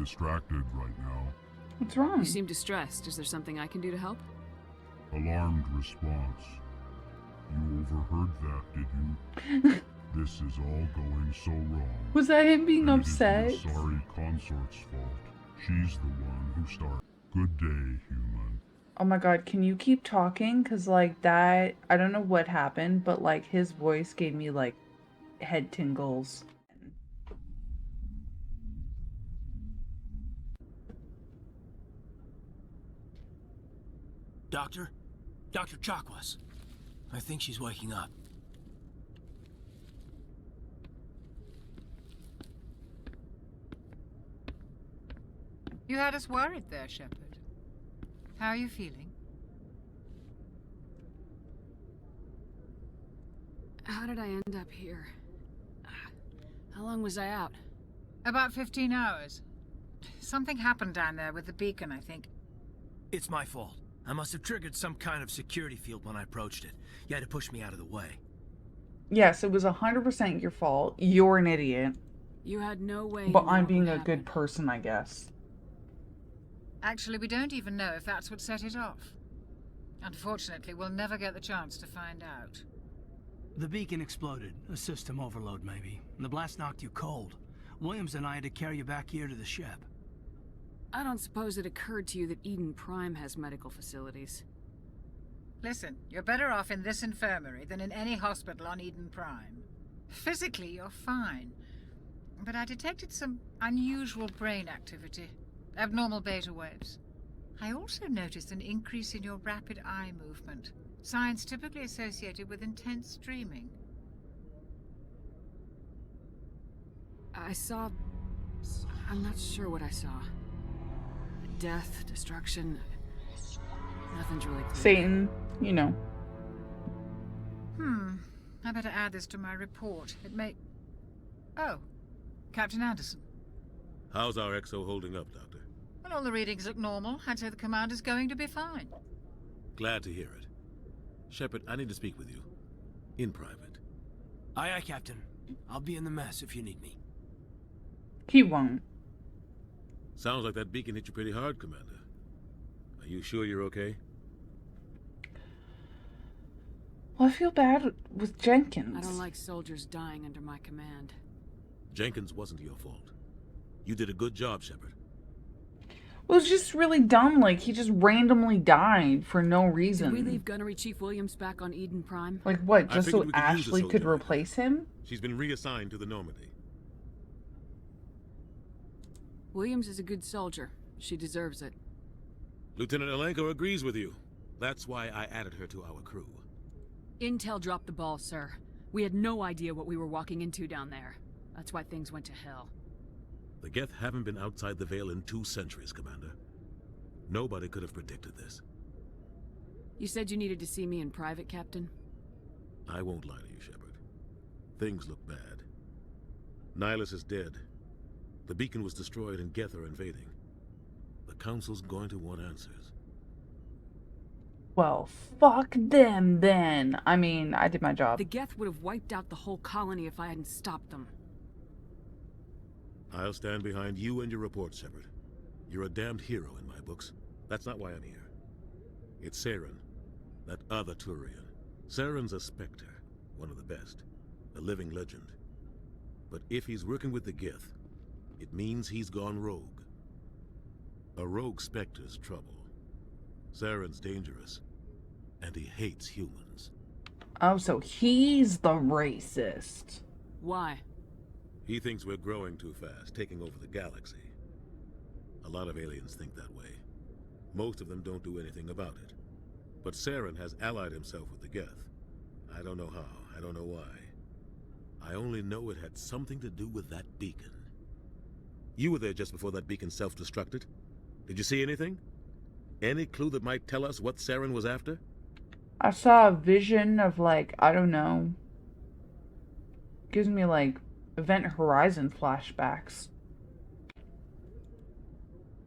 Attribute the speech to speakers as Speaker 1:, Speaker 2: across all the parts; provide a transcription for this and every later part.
Speaker 1: distracted right now.
Speaker 2: What's wrong?
Speaker 3: You seem distressed. Is there something I can do to help?
Speaker 1: Alarmed response. You overheard that, did you? This is all going so wrong.
Speaker 2: Was that him being
Speaker 1: And
Speaker 2: upset?
Speaker 1: It is your sorry consort's fault. She's the one who started. Good day, human.
Speaker 2: Oh my god, can you keep talking? Cause like that, I don't know what happened, but like his voice gave me like head tingles.
Speaker 4: Doctor? Dr. Chakwas. I think she's waking up.
Speaker 5: You had us worried there, Shepard. How are you feeling?
Speaker 3: How did I end up here? How long was I out?
Speaker 5: About 15 hours. Something happened down there with the beacon, I think.
Speaker 4: It's my fault. I must have triggered some kind of security field when I approached it. You had to push me out of the way.
Speaker 2: Yes, it was 100% your fault. You're an idiot.
Speaker 3: You had no way.
Speaker 2: But I'm
Speaker 3: knowing
Speaker 2: being
Speaker 3: what
Speaker 2: a good
Speaker 3: happened.
Speaker 2: person, I guess.
Speaker 5: Actually, we don't even know if that's what set it off. Unfortunately, we'll never get the chance to find out.
Speaker 4: The beacon exploded. A system overload, maybe. The blast knocked you cold. Williams and I had to carry you back here to the ship.
Speaker 3: I don't suppose it occurred to you that Eden Prime has medical facilities.
Speaker 5: Listen, you're better off in this infirmary than in any hospital on Eden Prime. Physically, you're fine. But I detected some unusual brain activity. Abnormal beta waves. I also noticed an increase in your rapid eye movement. Signs typically associated with intense dreaming.
Speaker 3: I saw... I'm not sure what I saw. Death, destruction... Nothing's really clear.
Speaker 2: Satan, you know.
Speaker 5: I better add this to my report. It may... Oh, Captain Anderson.
Speaker 6: How's our XO holding up, Doctor?
Speaker 5: Well, all the readings look normal. I'd say the commander's going to be fine.
Speaker 6: Glad to hear it. Shepard, I need to speak with you. In private.
Speaker 4: Aye, aye, Captain. I'll be in the mess if you need me.
Speaker 2: He won't.
Speaker 6: Sounds like that beacon hit you pretty hard, Commander. Are you sure you're okay?
Speaker 2: Well, I feel bad with Jenkins.
Speaker 3: I don't like soldiers dying under my command.
Speaker 6: Jenkins wasn't your fault. You did a good job, Shepard.
Speaker 2: It was just really dumb. Like, he just randomly died for no reason.
Speaker 3: Did we leave Gunnery Chief Williams back on Eden Prime?
Speaker 2: Like, what?
Speaker 6: I
Speaker 2: Just so
Speaker 6: figured we could use a
Speaker 2: Ashley could
Speaker 6: soldier.
Speaker 2: replace him?
Speaker 6: She's been reassigned to the Normandy.
Speaker 3: Williams is a good soldier. She deserves it.
Speaker 6: Lieutenant Alenko agrees with you. That's why I added her to our crew.
Speaker 3: Intel dropped the ball, sir. We had no idea what we were walking into down there. That's why things went to hell.
Speaker 6: The Geth haven't been outside the Veil in 2 centuries, Commander. Nobody could have predicted this.
Speaker 3: You said you needed to see me in private, Captain?
Speaker 6: I won't lie to you, Shepard. Things look bad. Nihilus is dead. The beacon was destroyed and Geth are invading. The Council's going to want answers.
Speaker 2: Well, fuck them then. I mean, I did my job.
Speaker 3: The Geth would have wiped out the whole colony if I hadn't stopped them.
Speaker 6: I'll stand behind you and your report, Shepard. You're a damned hero in my books. That's not why I'm here. It's Saren, that other Turian. Saren's a Spectre, one of the best, a living legend. But if he's working with the Geth, it means he's gone rogue. A rogue Spectre's trouble. Saren's dangerous, and he hates humans.
Speaker 2: Oh, so he's the racist.
Speaker 3: Why?
Speaker 6: He thinks we're growing too fast, taking over the galaxy. A lot of aliens think that way. Most of them don't do anything about it. But Saren has allied himself with the Geth. I don't know how, I don't know why. I only know it had something to do with that beacon. You were there just before that beacon self-destructed. Did you see anything? Any clue that might tell us what Saren was after?
Speaker 2: I saw a vision of, like, I don't know. Gives me, like, Event Horizon flashbacks.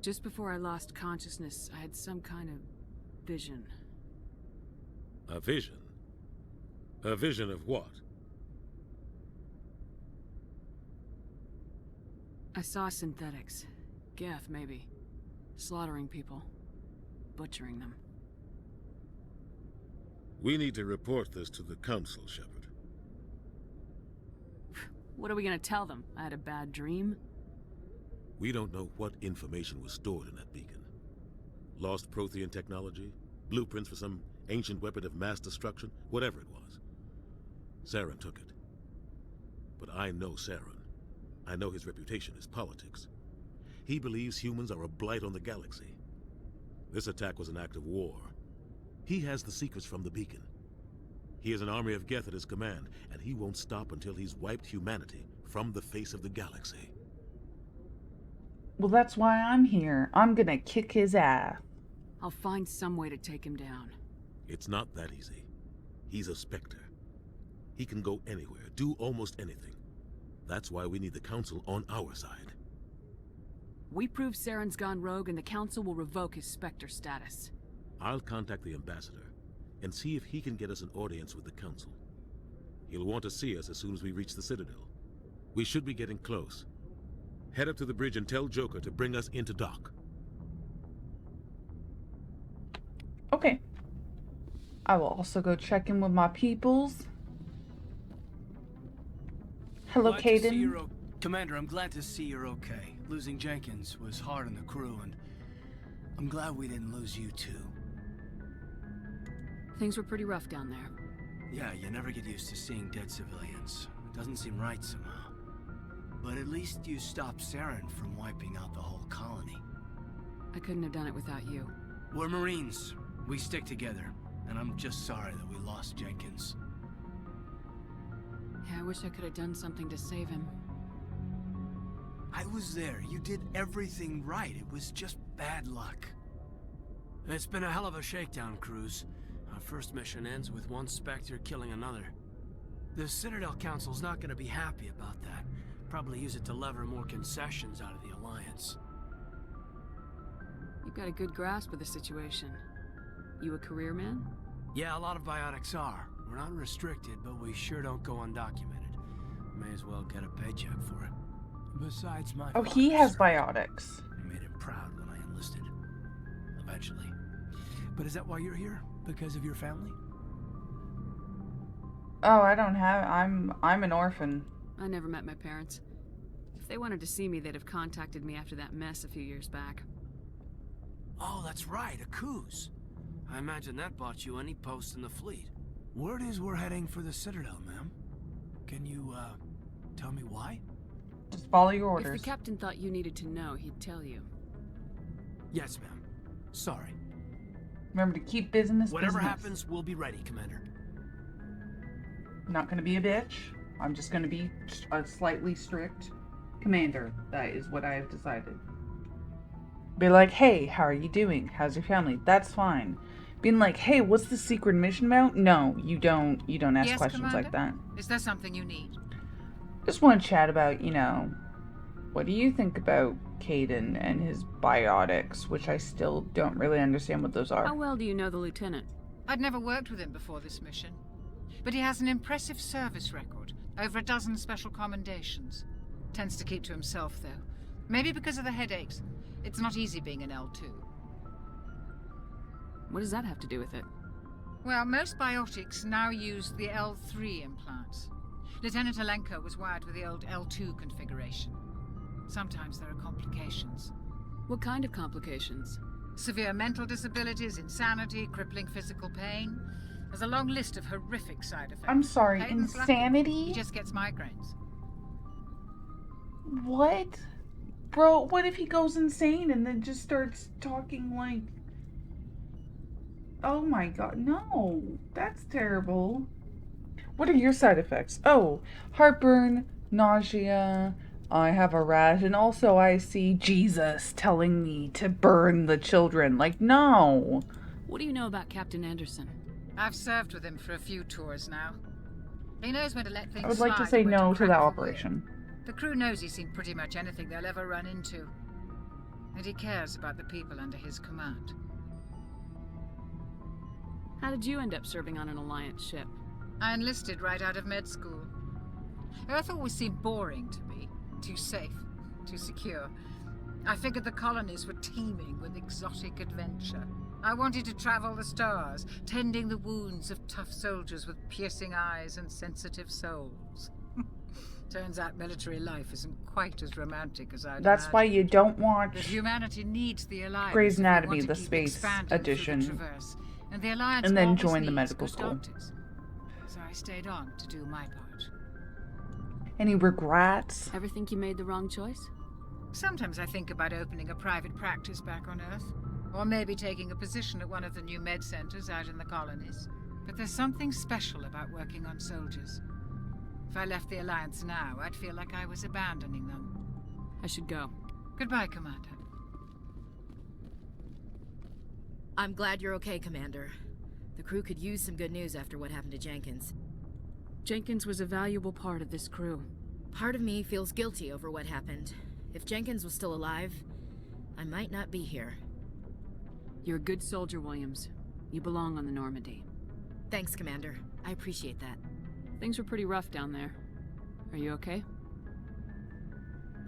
Speaker 3: Just before I lost consciousness, I had some kind of vision.
Speaker 6: A vision? A vision of what?
Speaker 3: I saw synthetics. Geth, maybe. Slaughtering people. Butchering them.
Speaker 6: We need to report this to the Council, Shepard.
Speaker 3: What are we gonna tell them? I had a bad dream?
Speaker 6: We don't know what information was stored in that beacon. Lost Prothean technology? Blueprints for some ancient weapon of mass destruction? Whatever it was. Saren took it. But I know Saren. I know his reputation is politics. He believes humans are a blight on the galaxy. This attack was an act of war. He has the secrets from the beacon. He has an army of Geth at his command, and he won't stop until he's wiped humanity from the face of the galaxy.
Speaker 2: Well, that's why I'm here. I'm gonna kick his ass.
Speaker 3: I'll find some way to take him down.
Speaker 6: It's not that easy. He's a Spectre. He can go anywhere, do almost anything. That's why we need the Council on our side.
Speaker 3: We prove Saren's gone rogue and the Council will revoke his Spectre status.
Speaker 6: I'll contact the Ambassador and see if he can get us an audience with the Council. He'll want to see us as soon as we reach the Citadel. We should be getting close. Head up to the bridge and tell Joker to bring us into dock.
Speaker 2: Okay. I will also go check in with my peoples. Hello,
Speaker 4: Glad to see
Speaker 2: Kaidan.
Speaker 4: you're Commander, I'm glad to see you're okay. Losing Jenkins was hard on the crew, and I'm glad we didn't lose you too.
Speaker 3: Things were pretty rough down there.
Speaker 4: Yeah, you never get used to seeing dead civilians. It doesn't seem right somehow. But at least you stopped Saren from wiping out the whole colony.
Speaker 3: I couldn't have done it without you.
Speaker 4: We're Marines. We stick together. And I'm just sorry that we lost Jenkins.
Speaker 3: Yeah, I wish I could have done something to save him.
Speaker 4: I was there. You did everything right. It was just bad luck. It's been a hell of a shakedown, Cruz. Our first mission ends with one Spectre killing another. The Citadel Council's not going to be happy about that. Probably use it to lever more concessions out of the Alliance.
Speaker 3: You've got a good grasp of the situation. You a career man?
Speaker 4: Yeah, a lot of biotics are. We're not restricted, but we sure don't go undocumented. May as well get a paycheck for it. Besides my
Speaker 2: Oh, he has
Speaker 4: father
Speaker 2: biotics.
Speaker 4: I made him proud when I enlisted. Eventually. But is that why you're here? Because of your family?
Speaker 2: Oh, I don't have. I'm an orphan.
Speaker 3: I never met my parents. If they wanted to see me, they'd have contacted me after that mess a few years back.
Speaker 4: Oh, that's right, a Coos. I imagine that bought you any post in the fleet. Word is we're heading for the Citadel, ma'am. Can you, tell me why?
Speaker 2: Just follow your
Speaker 3: If
Speaker 2: orders.
Speaker 3: the captain thought you needed to know, he'd tell you.
Speaker 4: Yes, ma'am. Sorry.
Speaker 2: Remember to keep business.
Speaker 4: Whatever
Speaker 2: business.
Speaker 4: happens, we'll be ready, Commander.
Speaker 2: Not gonna be a bitch. I'm just gonna be a slightly strict commander. That is what I have decided. Be like, hey, how are you doing? How's your family? That's fine. Being like, hey, what's the secret mission about? No, you don't ask
Speaker 5: Yes,
Speaker 2: questions
Speaker 5: Commander?
Speaker 2: like that.
Speaker 5: Is there something you need?
Speaker 2: Just want to chat about, what do you think about Kaidan and his biotics, which I still don't really understand what those
Speaker 3: How
Speaker 2: are.
Speaker 3: well do you know the lieutenant?
Speaker 5: I'd never worked with him before this mission. But he has an impressive service record. Over a dozen special commendations. Tends to keep to himself, though. Maybe because of the headaches. It's not easy being an L2.
Speaker 3: What does that have to do with it?
Speaker 5: Well, most biotics now use the L3 implants. Lieutenant Alenko was wired with the old L2 configuration. Sometimes there are complications.
Speaker 3: What kind of complications?
Speaker 5: Severe mental disabilities, insanity, crippling physical pain. There's a long list of horrific side effects.
Speaker 2: I'm sorry,
Speaker 5: Hayden's lucky.
Speaker 2: insanity?
Speaker 5: He just gets migraines.
Speaker 2: What? Bro, what if he goes insane and then just starts talking like... Oh my god, no. That's terrible. What are your side effects? Oh, heartburn, nausea, I have a rash, and also I see Jesus telling me to burn the children. Like, no.
Speaker 3: What do you know about Captain Anderson?
Speaker 5: I've served with him for a few tours now. He knows when to let things
Speaker 2: I would like to
Speaker 5: slide
Speaker 2: say
Speaker 5: and when
Speaker 2: no to
Speaker 5: crack
Speaker 2: that
Speaker 5: for
Speaker 2: operation.
Speaker 5: real. The crew knows he's seen pretty much anything they'll ever run into. And he cares about the people under his command.
Speaker 3: How did you end up serving on an Alliance ship?
Speaker 5: I enlisted right out of med school. Earth always seemed boring to me. Too safe, too secure. I figured the colonies were teeming with exotic adventure. I wanted to travel the stars, tending the wounds of tough soldiers with piercing eyes and sensitive souls. Turns out military life isn't quite as romantic as I'd
Speaker 2: That's why
Speaker 5: imagined.
Speaker 2: you don't
Speaker 5: But
Speaker 2: watch
Speaker 5: humanity needs the Alliance.
Speaker 2: Grey's
Speaker 5: if we
Speaker 2: Anatomy,
Speaker 5: want to
Speaker 2: the
Speaker 5: keep
Speaker 2: space
Speaker 5: expanding through the
Speaker 2: edition,
Speaker 5: Traverse. And the Alliance
Speaker 2: and then
Speaker 5: always
Speaker 2: join the
Speaker 5: needs
Speaker 2: medical
Speaker 5: good
Speaker 2: school.
Speaker 5: doctors. So I stayed on to do my part.
Speaker 2: Any regrets?
Speaker 3: Ever think you made the wrong choice?
Speaker 5: Sometimes I think about opening a private practice back on Earth. Or maybe taking a position at one of the new med centers out in the colonies. But there's something special about working on soldiers. If I left the Alliance now, I'd feel like I was abandoning them.
Speaker 3: I should go.
Speaker 5: Goodbye, Commander.
Speaker 7: I'm glad you're okay, Commander. The crew could use some good news after what happened to Jenkins.
Speaker 3: Jenkins was a valuable part of this crew.
Speaker 7: Part of me feels guilty over what happened. If Jenkins was still alive, I might not be here.
Speaker 3: You're a good soldier, Williams. You belong on the Normandy.
Speaker 7: Thanks, Commander. I appreciate that.
Speaker 3: Things were pretty rough down there. Are you okay?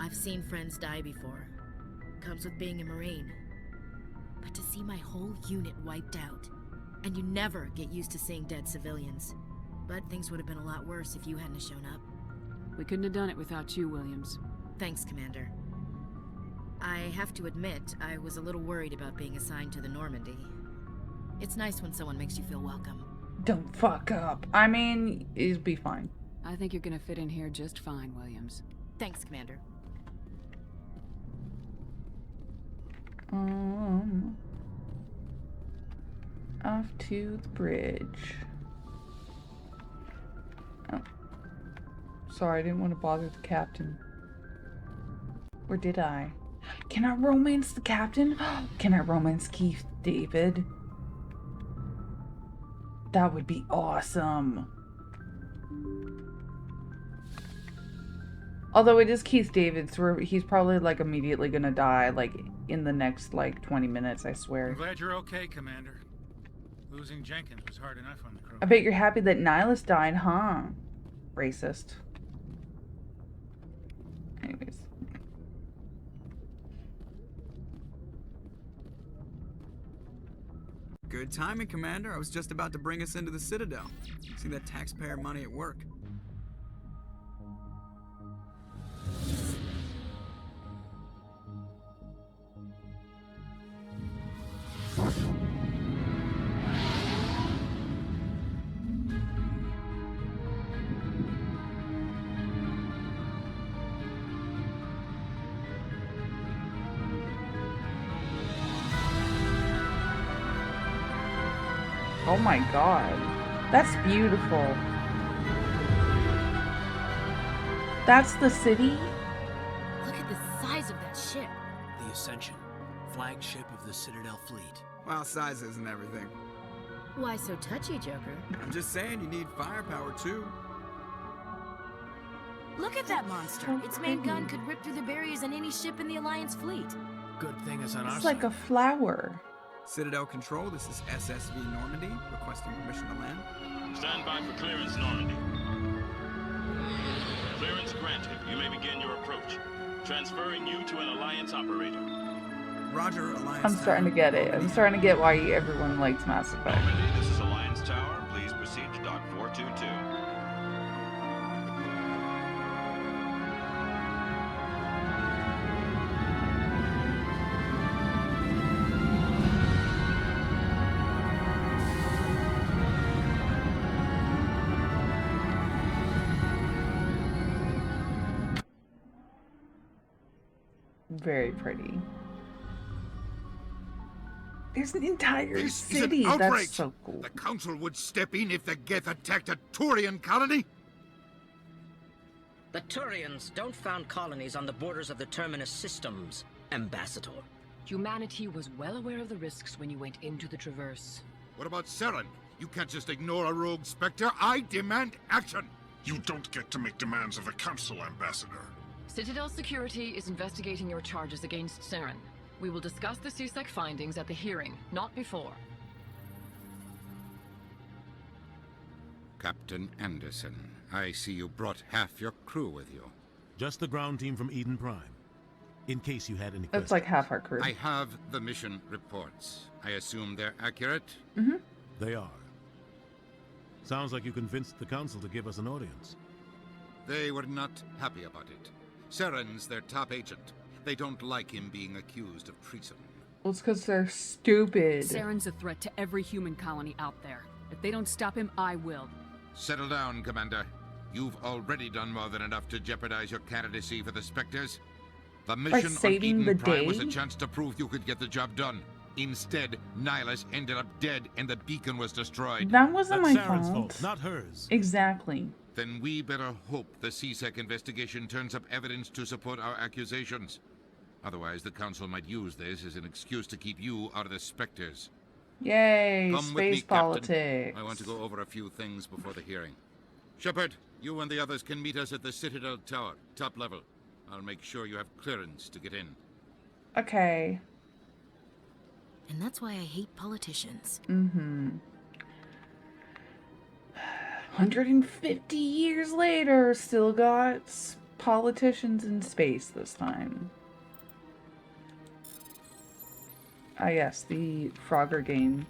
Speaker 7: I've seen friends die before. Comes with being a Marine. But to see my whole unit wiped out, and you never get used to seeing dead civilians. But things would have been a lot worse if you hadn't shown up.
Speaker 3: We couldn't have done it without you, Williams.
Speaker 7: Thanks, Commander. I have to admit, I was a little worried about being assigned to the Normandy. It's nice when someone makes you feel welcome.
Speaker 2: Don't fuck up. I mean, it'll be fine.
Speaker 3: I think you're gonna fit in here just fine, Williams.
Speaker 7: Thanks, Commander.
Speaker 2: Off to the bridge. Oh. Sorry, I didn't want to bother the captain. Or did I? Can I romance the captain? Can I romance Keith David? That would be awesome. Although it is Keith David, so he's probably like immediately gonna die, like in the next like 20 minutes, I
Speaker 8: I'm
Speaker 2: swear.
Speaker 8: glad you're okay, Commander. Losing Jenkins was hard enough on the crew.
Speaker 2: I bet you're happy that Nihilus died, huh? Racist. Anyways.
Speaker 9: Good timing, Commander. I was just about to bring us into the Citadel. See that taxpayer money at work.
Speaker 2: Oh my god. That's beautiful. That's the city?
Speaker 7: Look at the size of that ship.
Speaker 4: The Ascension, flagship of the Citadel fleet.
Speaker 9: Well, size isn't everything.
Speaker 7: Why so touchy, Joker?
Speaker 9: I'm just saying you need firepower, too.
Speaker 7: Look at that monster. Its main gun could rip through the barriers in any ship in the Alliance fleet.
Speaker 4: Good thing it's on our
Speaker 2: It's
Speaker 4: side.
Speaker 2: like a flower.
Speaker 9: Citadel Control, this is SSV Normandy, requesting permission to land.
Speaker 10: Stand by for clearance, Normandy. Clearance granted. You may begin your approach. Transferring you to an Alliance operator.
Speaker 9: Roger, Alliance
Speaker 2: I'm starting to get it. I'm starting to get why everyone likes Mass Effect.
Speaker 10: Normandy, this is Alliance Tower. Please proceed to Dock 422.
Speaker 2: Very pretty. There's an entire
Speaker 1: This
Speaker 2: city.
Speaker 1: is an outrage.
Speaker 2: That's so cool.
Speaker 1: The Council would step in if the Geth attacked a Turian colony?
Speaker 11: The Turians don't found colonies on the borders of the Terminus systems, Ambassador.
Speaker 12: Humanity was well aware of the risks when you went into the Traverse.
Speaker 1: What about Saren? You can't just ignore a rogue Spectre. I demand action!
Speaker 13: You don't get to make demands of the Council, Ambassador.
Speaker 12: Citadel Security is investigating your charges against Saren. We will discuss the CSEC findings at the hearing, not before.
Speaker 14: Captain Anderson, I see you brought half your crew with you.
Speaker 6: Just the ground team from Eden Prime. in case you had any questions.
Speaker 2: That's like half our crew.
Speaker 14: I have the mission reports. I assume they're accurate?
Speaker 2: Mm-hmm.
Speaker 6: They are. Sounds like you convinced the council to give us an audience.
Speaker 14: They were not happy about it. Saren's their top agent. They don't like him being accused of treason.
Speaker 2: Well, it's because they're stupid.
Speaker 3: Saren's a threat to every human colony out there. If they don't stop him, I will.
Speaker 14: Settle down, Commander. You've already done more than enough to jeopardize your candidacy for the Spectres. The mission on
Speaker 2: saving
Speaker 14: Eden
Speaker 2: the
Speaker 14: Prime
Speaker 2: day?
Speaker 14: was a chance to prove you could get the job done. Instead, Nihilus ended up dead and the beacon was destroyed.
Speaker 2: That wasn't
Speaker 6: That's
Speaker 2: my
Speaker 6: Saren's
Speaker 2: fault.
Speaker 6: not hers.
Speaker 2: Exactly.
Speaker 14: Then we better hope the CSEC investigation turns up evidence to support our accusations. Otherwise, the Council might use this as an excuse to keep you out of the Spectres.
Speaker 2: Yay,
Speaker 14: Come with me,
Speaker 2: space
Speaker 14: Captain.
Speaker 2: politics.
Speaker 14: I want to go over a few things before the hearing. Shepard, you and the others can meet us at the Citadel Tower, top level. I'll make sure you have clearance to get in.
Speaker 2: Okay.
Speaker 7: And that's why I hate politicians.
Speaker 2: Mm-hmm. 150 years later, still got politicians in space this time. Ah, yes, the Frogger game.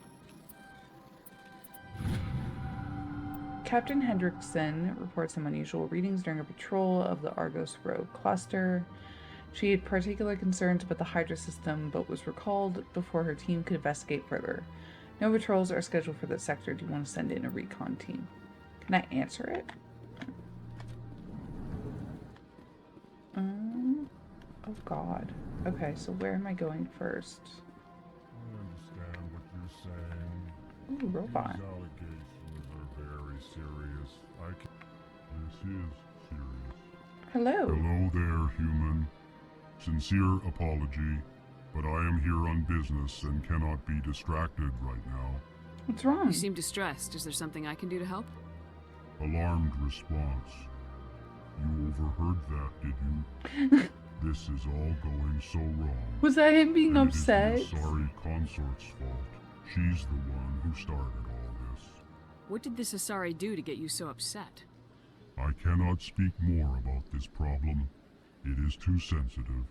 Speaker 2: Captain Hendrickson reports some unusual readings during a patrol of the Argos Row cluster. She had particular concerns about the Hydra system, but was recalled before her team could investigate further. No patrols are scheduled for this sector. Do you want to send in a recon team? Can I answer it? Oh god. Okay, so where am I going first?
Speaker 1: I understand what you're saying.
Speaker 2: Ooh, robot.
Speaker 1: These allegations are very serious. This is serious.
Speaker 2: Hello.
Speaker 1: Hello there, human. Sincere apology, but I am here on business and cannot be distracted right now.
Speaker 2: What's wrong?
Speaker 3: You seem distressed. Is there something I can do to help?
Speaker 1: Alarmed response. You overheard that, did you? This is all going so wrong.
Speaker 2: Was that him being
Speaker 1: And
Speaker 2: upset?
Speaker 1: It is the sorry consort's fault. She's the one who started all this.
Speaker 3: What did this Asari do to get you so upset?
Speaker 1: I cannot speak more about this problem. It is too sensitive.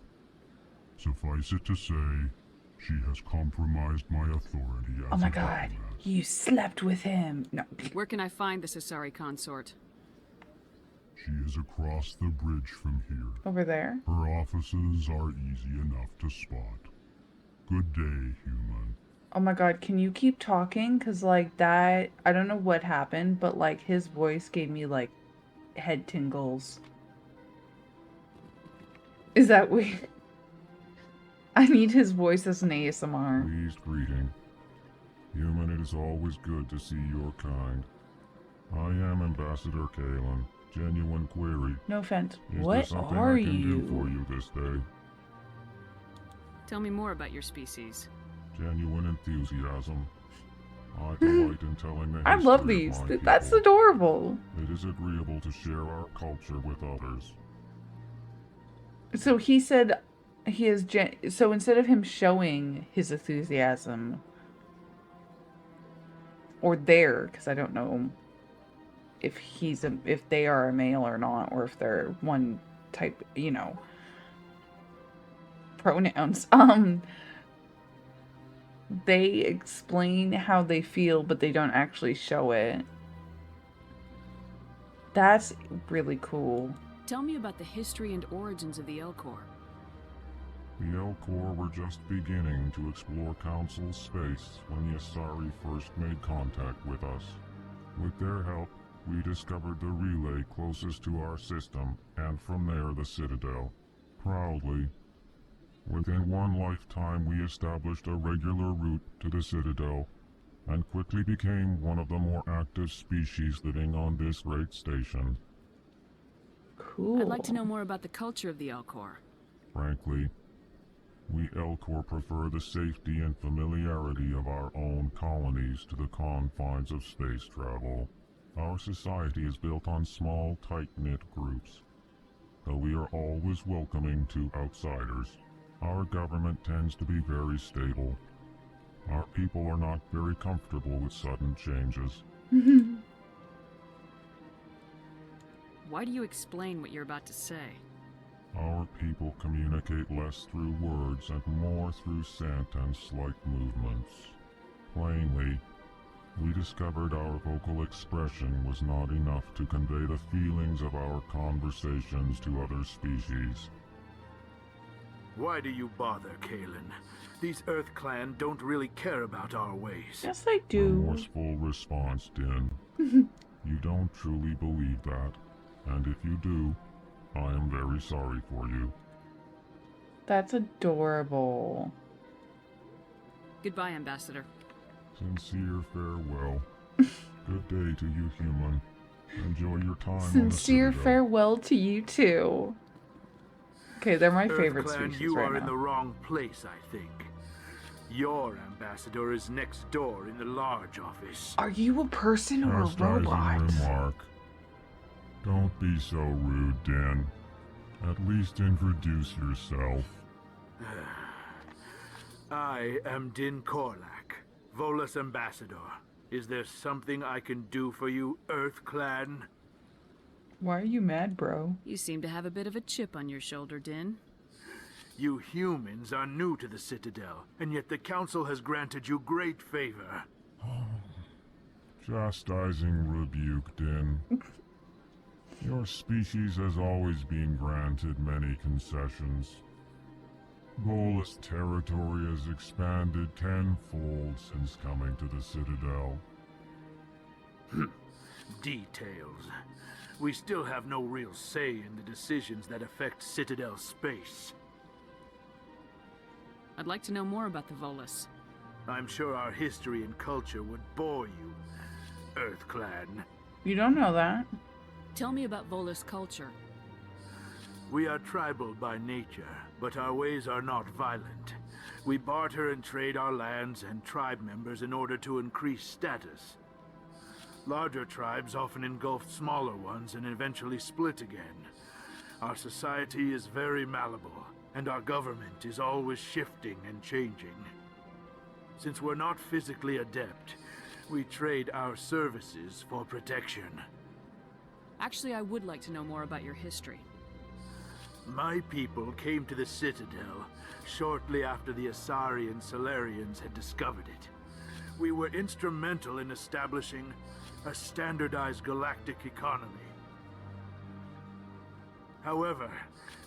Speaker 1: Suffice it to say, she has compromised my authority as
Speaker 2: Oh my
Speaker 1: a
Speaker 2: god.
Speaker 1: diplomat.
Speaker 2: You slept with him. No.
Speaker 3: Where can I find this Asari consort?
Speaker 1: She is across the bridge from here.
Speaker 2: Over there?
Speaker 1: Her offices are easy enough to spot. Good day, human.
Speaker 2: Oh my god, can you keep talking? Because, like, that... I don't know what happened, but, like, his voice gave me, like, head tingles. Is that weird? I need his voice as an ASMR.
Speaker 1: Pleased greeting. Human, it is always good to see your kind. I am Ambassador Kalen. Genuine query.
Speaker 2: No offense.
Speaker 1: Is there
Speaker 2: What
Speaker 1: something
Speaker 2: are
Speaker 1: I can
Speaker 2: you?
Speaker 1: do for you this day?
Speaker 3: Tell me more about your species.
Speaker 1: Genuine enthusiasm. I delight in telling the
Speaker 2: I love
Speaker 1: history
Speaker 2: these.
Speaker 1: of my
Speaker 2: That's
Speaker 1: people.
Speaker 2: adorable.
Speaker 1: It is agreeable to share our culture with others.
Speaker 2: So he said he is so instead of him showing his enthusiasm, or because I don't know if if they are a male or not, or if they're one type, you know, pronouns. They explain how they feel, but they don't actually show it. That's really cool.
Speaker 3: Tell me about the history and origins of the Elcor.
Speaker 1: The Elcor were just beginning to explore Council space when the Asari first made contact with us. With their help, we discovered the relay closest to our system, and from there the Citadel. Proudly, within one lifetime we established a regular route to the Citadel, and quickly became one of the more active species living on this great station.
Speaker 2: Cool.
Speaker 3: I'd like to know more about the culture of the Elcor.
Speaker 1: Frankly, we Elcor prefer the safety and familiarity of our own colonies to the confines of space travel. Our society is built on small, tight-knit groups. Though we are always welcoming to outsiders, our government tends to be very stable. Our people are not very comfortable with sudden changes.
Speaker 3: Why do you explain what you're about to say?
Speaker 1: Our people communicate less through words and more through scent and slight movements. Plainly, we discovered our vocal expression was not enough to convey the feelings of our conversations to other species.
Speaker 15: Why do you bother, Kalen? These Earth Clan don't really care about our ways.
Speaker 2: Yes, I do.
Speaker 1: Remorseful response, Din. You don't truly believe that, and if you do, I am very sorry for you.
Speaker 2: That's adorable.
Speaker 3: Goodbye, Ambassador.
Speaker 1: Sincere farewell. Good day to you, human. Enjoy your time
Speaker 2: Sincere
Speaker 1: on the Citadel.
Speaker 2: farewell to you too. Okay, they're my favorite
Speaker 15: Earth Clan,
Speaker 2: species
Speaker 15: you
Speaker 2: right
Speaker 15: are
Speaker 2: now.
Speaker 15: in the wrong place, I think. Your ambassador is next door in the large office.
Speaker 2: Are you a person or a
Speaker 1: Chastising
Speaker 2: robot?
Speaker 1: remark. Don't be so rude, Din. At least introduce yourself.
Speaker 15: I am Din Korlak, Volus ambassador. Is there something I can do for you, Earth Clan?
Speaker 2: Why are you mad, bro?
Speaker 3: You seem to have a bit of a chip on your shoulder, Din.
Speaker 15: You humans are new to the Citadel, and yet the Council has granted you great favor.
Speaker 1: Chastising rebuke, Din. Your species has always been granted many concessions. Volus territory has expanded tenfold since coming to the Citadel.
Speaker 15: Details. We still have no real say in the decisions that affect Citadel space.
Speaker 3: I'd like to know more about the Volus.
Speaker 15: I'm sure our history and culture would bore you, Earth Clan.
Speaker 2: You don't know that.
Speaker 3: Tell me about Volus culture.
Speaker 15: We are tribal by nature, but our ways are not violent. We barter and trade our lands and tribe members in order to increase status. Larger tribes often engulf smaller ones and eventually split again. Our society is very malleable, and our government is always shifting and changing. Since we're not physically adept, we trade our services for protection.
Speaker 3: Actually, I would like to know more about your history.
Speaker 15: My people came to the Citadel shortly after the Asari and Salarians had discovered it. We were instrumental in establishing a standardized galactic economy. However,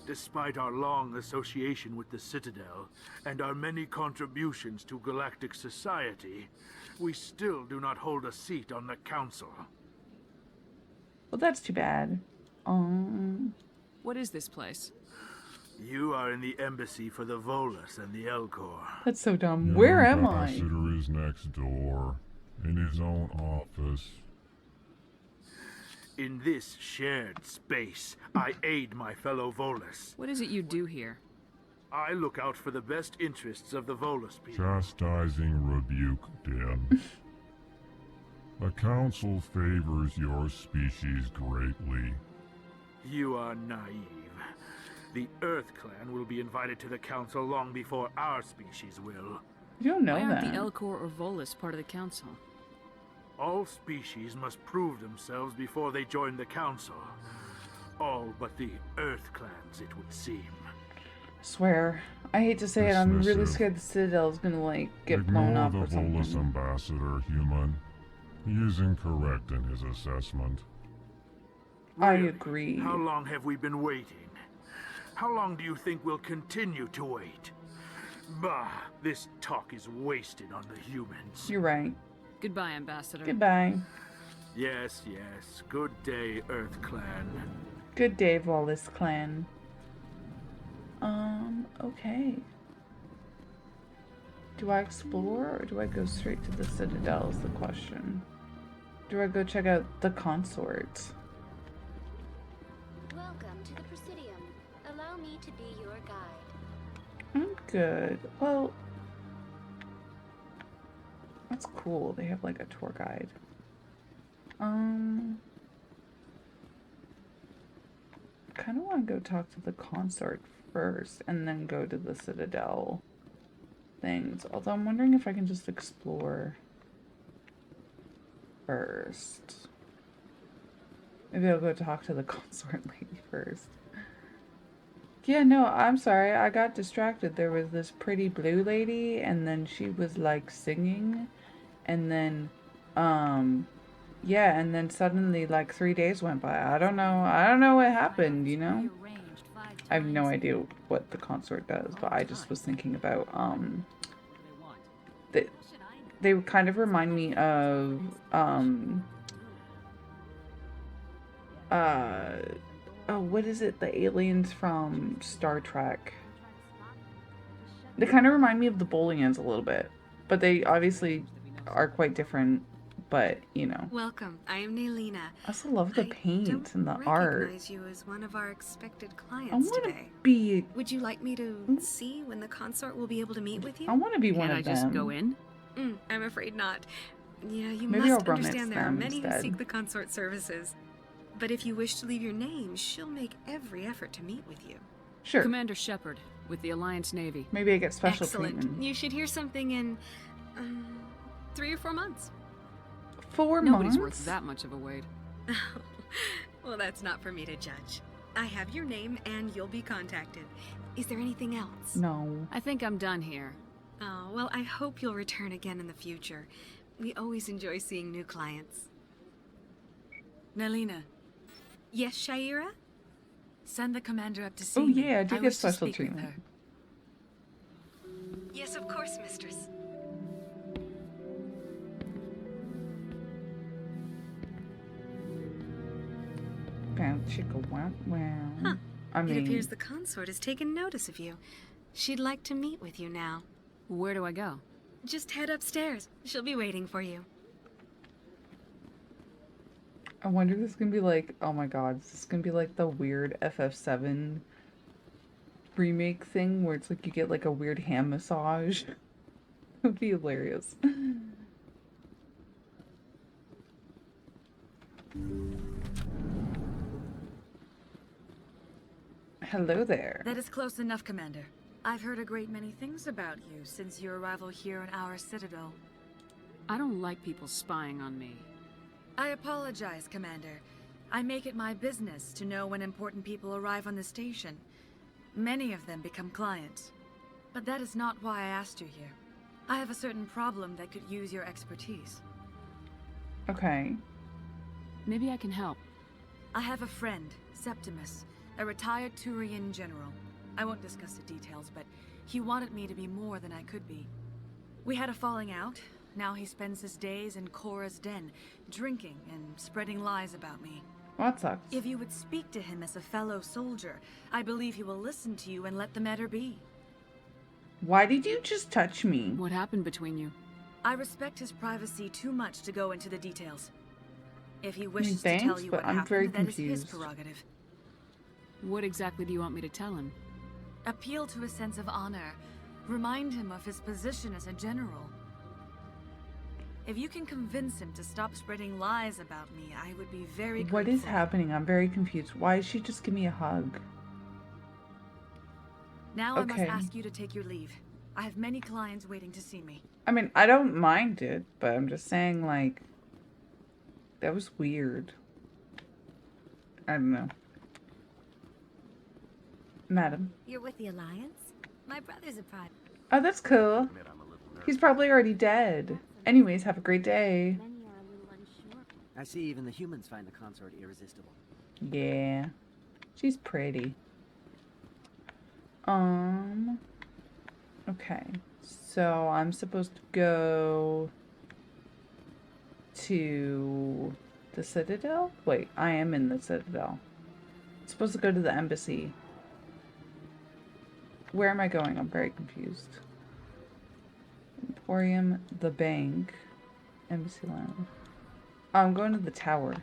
Speaker 15: despite our long association with the Citadel and our many contributions to galactic society, we still do not hold a seat on the Council.
Speaker 2: Well, that's too bad.
Speaker 3: What is this place?
Speaker 15: You are in the embassy for the Volus and the Elcor.
Speaker 2: That's so dumb.
Speaker 1: Your
Speaker 2: Where am I?
Speaker 1: ambassador is next door, in his own office.
Speaker 15: In this shared space, I aid my fellow Volus.
Speaker 3: What is it you do here?
Speaker 15: I look out for the best interests of the Volus people.
Speaker 1: Chastising rebuke, Din. The Council favors your species greatly.
Speaker 15: You are naive. The Earth Clan will be invited to the Council long before our species will.
Speaker 2: You don't know
Speaker 3: Why aren't
Speaker 2: that.
Speaker 3: the Elcor or Volus part of the Council?
Speaker 15: All species must prove themselves before they join the Council. All but the Earth Clans, it would seem.
Speaker 2: Swear. I hate to say it, I'm really
Speaker 1: Dismissive.
Speaker 2: scared the Citadel is gonna, like, get blown
Speaker 1: Ignore
Speaker 2: up
Speaker 1: the
Speaker 2: or
Speaker 1: Volus
Speaker 2: something.
Speaker 1: ambassador, human. He is incorrect in his assessment.
Speaker 2: I
Speaker 15: Really?
Speaker 2: agree.
Speaker 15: How long have we been waiting? How long do you think we'll continue to wait? Bah, this talk is wasted on the humans.
Speaker 2: You're right.
Speaker 3: Goodbye, Ambassador.
Speaker 2: Goodbye.
Speaker 15: Yes, yes. Good day, Earth Clan.
Speaker 2: Good day, Volus clan. Okay. Do I explore or do I go straight to the Citadel is the question. Do I go check out the consort?
Speaker 16: Welcome to the Presidium. Allow me to be your guide.
Speaker 2: I'm good. Well, that's cool. They have like a tour guide. Kind of want to go talk to the consort first and then go to the Citadel things. Although I'm wondering if I can just explore first. Maybe I'll go talk to the consort lady first. Yeah, no, I'm sorry. I got distracted. There was this pretty blue lady, and then she was like singing, and then, yeah, and then suddenly like 3 days went by. I don't know. I don't know what happened, you know? I have no idea what the consort does, but I just was thinking about, they kind of remind me of, oh, what is it? The aliens from Star Trek. They kind of remind me of the Bolians a little bit, but they obviously are quite different, but, you know.
Speaker 17: Welcome. I am Nelina.
Speaker 2: I also love the paint and the art.
Speaker 17: I recognize you as one of our expected clients
Speaker 2: I want
Speaker 17: today.
Speaker 2: to be...
Speaker 17: Would you like me to see when the consort will be able to meet with you?
Speaker 2: I want to be one
Speaker 3: Can
Speaker 2: of
Speaker 3: I
Speaker 2: them.
Speaker 3: just go in?
Speaker 17: I'm afraid not. Yeah, you
Speaker 2: Maybe
Speaker 17: must
Speaker 2: I'll romance
Speaker 17: understand there are
Speaker 2: them
Speaker 17: many who
Speaker 2: instead.
Speaker 17: seek the consort services. But if you wish to leave your name, she'll make every effort to meet with you.
Speaker 2: Sure.
Speaker 3: Commander Shepard, with the Alliance Navy.
Speaker 2: Maybe I get special
Speaker 17: Excellent.
Speaker 2: treatment.
Speaker 17: You should hear something in 3 or 4 months.
Speaker 2: 4
Speaker 3: Nobody's
Speaker 2: months?
Speaker 3: worth that much of a wait.
Speaker 17: Well, that's not for me to judge. I have your name and you'll be contacted. Is there anything else?
Speaker 2: No.
Speaker 3: I think I'm done here.
Speaker 17: Oh, well, I hope you'll return again in the future. We always enjoy seeing new clients.
Speaker 18: Nelina.
Speaker 17: Yes, Shaira?
Speaker 18: Send the commander up to see
Speaker 2: Oh
Speaker 18: me.
Speaker 2: yeah, I do get
Speaker 18: wish to
Speaker 2: special
Speaker 18: speak with
Speaker 2: treatment.
Speaker 18: her.
Speaker 17: Yes, of course, mistress.
Speaker 2: Bow chicka wow wow.
Speaker 17: Huh.
Speaker 2: I mean,
Speaker 17: It appears the consort has taken notice of you. She'd like to meet with you now.
Speaker 3: Where do I go?
Speaker 17: Just head upstairs. She'll be waiting for you.
Speaker 2: I wonder if this is gonna be like, oh my god, is this gonna be like the weird FF7 remake thing where it's like you get like a weird hand massage? It would be hilarious. Hello there.
Speaker 18: That is close enough, Commander. I've heard a great many things about you since your arrival here in our citadel.
Speaker 3: I don't like people spying on me.
Speaker 18: I apologize, Commander. I make it my business to know when important people arrive on the station. Many of them become clients. But that is not why I asked you here. I have a certain problem that could use your expertise.
Speaker 2: Okay.
Speaker 3: Maybe I can help.
Speaker 18: I have a friend, Septimus, a retired Turian general. I won't discuss the details, but he wanted me to be more than I could be. We had a falling out. Now he spends his days in Korra's den, drinking and spreading lies about me.
Speaker 2: Well, that sucks.
Speaker 18: If you would speak to him as a fellow soldier, I believe he will listen to you and let the matter be.
Speaker 2: Why did you just touch me?
Speaker 3: What happened between you?
Speaker 18: I respect his privacy too much to go into the details. If he wishes
Speaker 2: thanks,
Speaker 18: to tell you
Speaker 2: but
Speaker 18: what
Speaker 2: I'm very
Speaker 18: happened, that is his
Speaker 2: confused.
Speaker 18: prerogative.
Speaker 3: What exactly do you want me to tell him?
Speaker 18: Appeal to his sense of honor. Remind him of his position as a general. If you can convince him to stop spreading lies about me, I would be very grateful.
Speaker 2: What is happening? I'm very confused. Why did she just give me a hug?
Speaker 18: Now I must
Speaker 2: Okay.
Speaker 18: ask you to take your leave. I have many clients waiting to see me.
Speaker 2: I mean, I don't mind it, but I'm just saying, like, that was weird. I don't know. Madam.
Speaker 19: You're with the Alliance? My brother's a private.
Speaker 2: Oh, that's cool. He's probably already dead. Anyways, have a great day.
Speaker 20: I see even the humans find the consort irresistible.
Speaker 2: Yeah. She's pretty. Okay. So I'm supposed to go to the Citadel? Wait, I am in the Citadel. I'm supposed to go to the embassy. Where am I going? I'm very confused. Emporium, the bank, embassy lounge. Oh, I'm going to the tower.